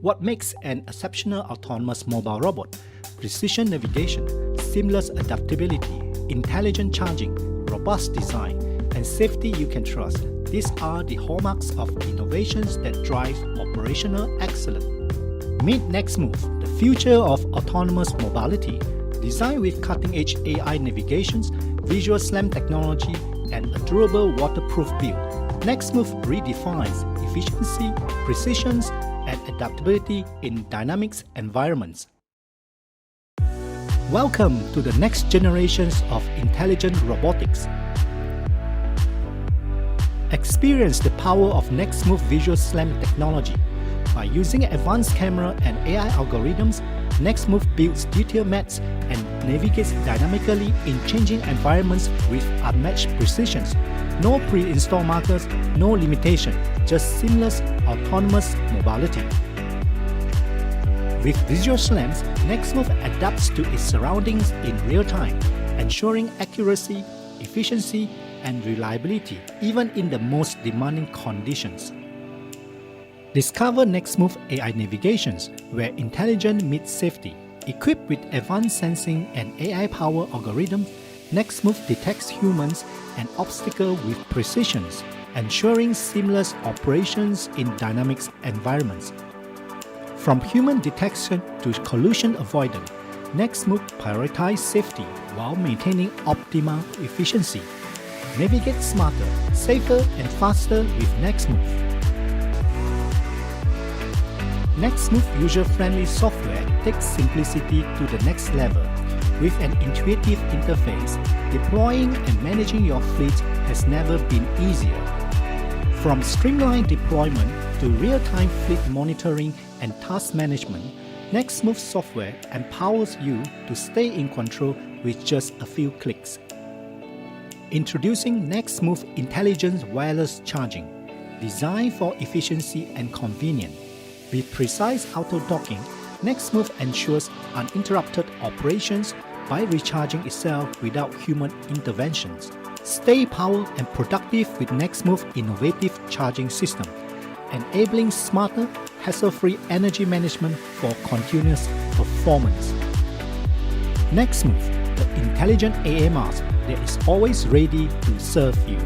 What makes an exceptional autonomous mobile robot? Precision navigation, seamless adaptability, intelligent charging, robust design, and safety you can trust. These are the hallmarks of innovations that drive operational excellence. Meet NexMOV, the future of autonomous mobility. Designed with cutting-edge AI navigations, visual SLAM technology, and a durable waterproof build, NexMOV redefines efficiency, precision, and adaptability in dynamic environments. Welcome to the next generations of intelligent robotics. Experience the power of NexMOV Visual SLAM technology. By using advanced camera and AI algorithms, NexMOV builds detailed maps and navigates dynamically in changing environments with unmatched precision. No pre-installed markers, no limitation, just seamless autonomous mobility. With Visual SLAMs, NexMOV adapts to its surroundings in real time, ensuring accuracy, efficiency, and reliability even in the most demanding conditions. Discover NexMOV AI navigations, where intelligence meets safety. Equipped with advanced sensing and AI-powered algorithms, NexMOV detects humans and obstacles with precision, ensuring seamless operations in dynamic environments. From human detection to collision avoidance, NexMOV prioritizes safety while maintaining optimal efficiency. Navigate smarter, safer, and faster with NexMOV. NexMOV user-friendly software takes simplicity to the next level. With an intuitive interface, deploying and managing your fleet has never been easier. From streamlined deployment to real-time fleet monitoring and task management, NexMOV software empowers you to stay in control with just a few clicks. Introducing NexMOV Intelligent Wireless Charging, designed for efficiency and convenience. With precise auto-docking, NexMOV ensures uninterrupted operations by recharging itself without human interventions. Stay powered and productive with NexMOV innovative charging system, enabling smarter, hassle-free energy management for continuous performance. NexMOV, the intelligent AMRs that is always ready to serve you.